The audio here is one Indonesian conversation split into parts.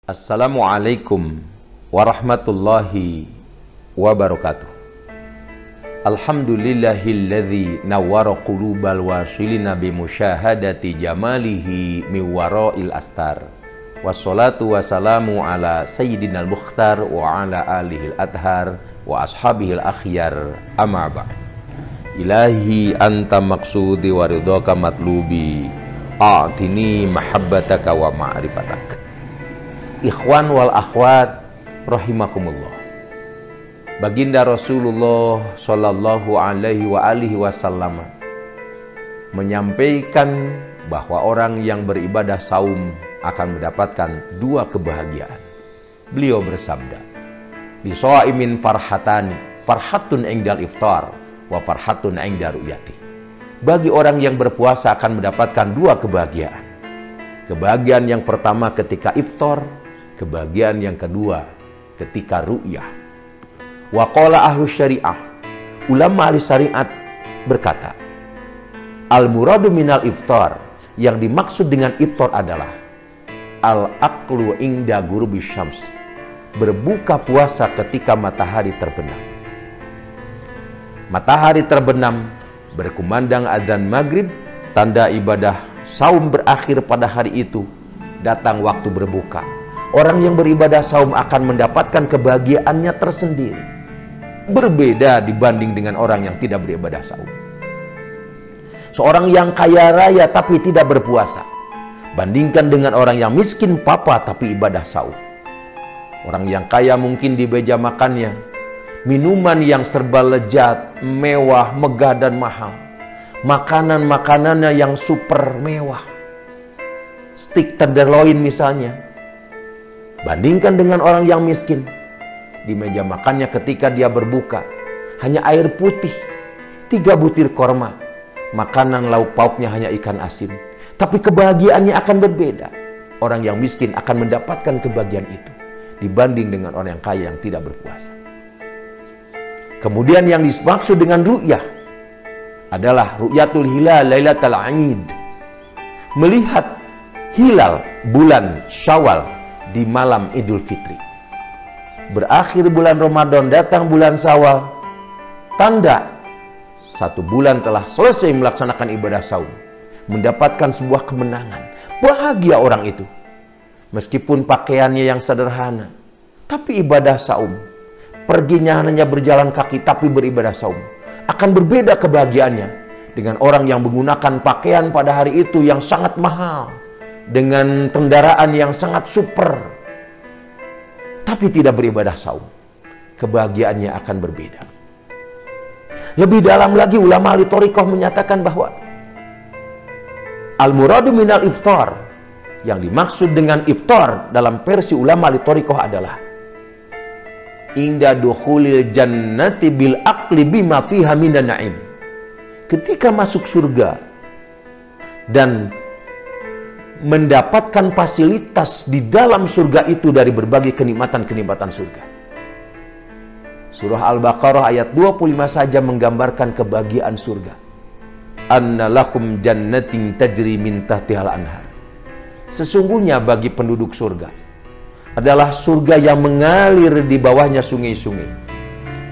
Assalamualaikum warahmatullahi wabarakatuh. Alhamdulillahilladzi nawwara qulubal wasilina bimusyahadati jamalihi miwara'il astar. Wassalatu wassalamu ala sayyidinal mukhtar wa ala alihil adhar wa ashabihil akhyar, amma ba'd. Ilahi anta maksudi wa ridhaka matlubi, a'tini mahabbataka wa ma'rifatak. Ikhwan wal akhwat rahimakumullah. Baginda Rasulullah sallallahu alaihi wa alihi wasallam menyampaikan bahwa orang yang beribadah saum akan mendapatkan dua kebahagiaan. Beliau bersabda, "Lisaimin farhatani, farhatun indal iftar wa farhatun inda ru'yati." Bagi orang yang berpuasa akan mendapatkan dua kebahagiaan. Kebahagiaan yang pertama ketika iftar, kebahagiaan yang kedua ketika ru'yah. Wa qala ahlu syariah, ulama ahli syariat berkata, al-muradu minal iftar, yang dimaksud dengan iftar adalah al-aqlu inda ghurubi syams, berbuka puasa ketika matahari terbenam. Matahari terbenam, berkumandang azan maghrib, tanda ibadah saum berakhir pada hari itu, datang waktu berbuka. Orang yang beribadah saum akan mendapatkan kebahagiaannya tersendiri, berbeda dibanding dengan orang yang tidak beribadah saum. Seorang yang kaya raya tapi tidak berpuasa, bandingkan dengan orang yang miskin papa tapi ibadah saum. Orang yang kaya mungkin di meja makannya minuman yang serba lezat, mewah, megah dan mahal. Makanan-makanannya yang super mewah, steak tenderloin misalnya. Bandingkan dengan orang yang miskin, di meja makannya ketika dia berbuka hanya air putih, 3 butir korma, makanan lauk pauknya hanya ikan asin. Tapi kebahagiaannya akan berbeda. Orang yang miskin akan mendapatkan kebahagiaan itu dibanding dengan orang yang kaya yang tidak berpuasa. Kemudian yang dimaksud dengan ru'yah adalah ru'yatul hilal lailatul Aid, melihat hilal bulan Syawal di malam Idul Fitri. Berakhir bulan Ramadan, datang bulan Syawal, tanda 1 bulan telah selesai melaksanakan ibadah saum, mendapatkan sebuah kemenangan. Bahagia orang itu, meskipun pakaiannya yang sederhana, tapi ibadah saum. Perginya hanya berjalan kaki tapi beribadah saum. Akan berbeda kebahagiaannya dengan orang yang menggunakan pakaian pada hari itu yang sangat mahal, dengan kendaraan yang sangat super, tapi tidak beribadah saum. Kebahagiaannya akan berbeda. Lebih dalam lagi, ulama ahli thariqah menyatakan bahwa al-muradu minal iftar, yang dimaksud dengan iftar dalam versi ulama ahli thariqah adalah inda dukhulil jannati bil aqli bima fiha minan na'im, ketika masuk surga dan mendapatkan fasilitas di dalam surga itu dari berbagai kenikmatan-kenikmatan surga. Surah Al-Baqarah ayat 25 saja menggambarkan kebahagiaan surga. Anna lakum jannatin tajri min tahtihal anhar. Sesungguhnya bagi penduduk surga adalah surga yang mengalir di bawahnya sungai-sungai.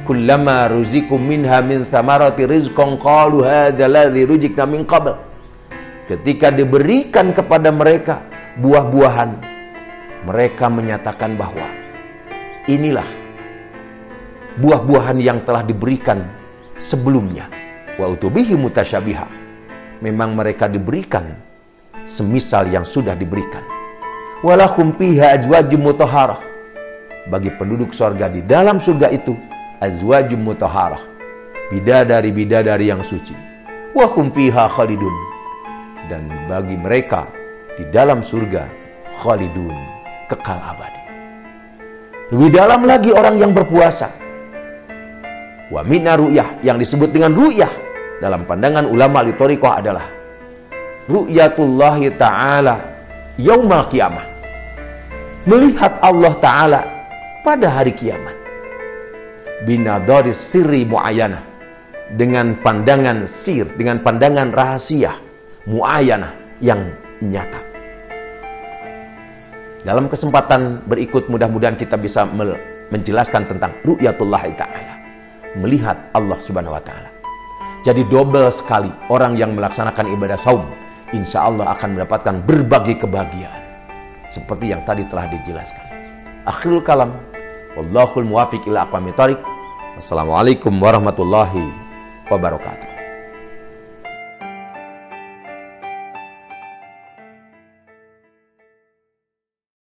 Kullama ruzikum minha min thamarati rizqan qalu hadzal ladzi ruzikna min qabl. Ketika diberikan kepada mereka buah-buahan, mereka menyatakan bahwa inilah buah-buahan yang telah diberikan sebelumnya. Wa utubihi mutasyabiha. Memang mereka diberikan semisal yang sudah diberikan. Walahum fiha azwajum mutahharah. Bagi penduduk surga di dalam surga itu azwajum mutahharah, bidadari-bidadari yang suci. Wa hum fiha khalidun. Dan bagi mereka di dalam surga khalidun, kekal abadi. Lebih dalam lagi orang yang berpuasa. Wa minna ru'yah, yang disebut dengan ru'yah dalam pandangan ulama ahli thariqah adalah ru'yatullahi ta'ala yaumal qiyamah, melihat Allah Ta'ala pada hari kiamat. Binadaris sirri mu'ayyanah, dengan pandangan sir, dengan pandangan rahasia mu'ayyanah yang nyata. Dalam kesempatan berikut mudah-mudahan kita bisa menjelaskan tentang ru'yatullah ta'ala, melihat Allah subhanahu wa ta'ala. Jadi double sekali orang yang melaksanakan ibadah saum, insya Allah akan mendapatkan berbagai kebahagiaan seperti yang tadi telah dijelaskan. Akhirul kalam, wallahul muwafiq ila aqwamit thoriq. Assalamualaikum warahmatullahi wabarakatuh.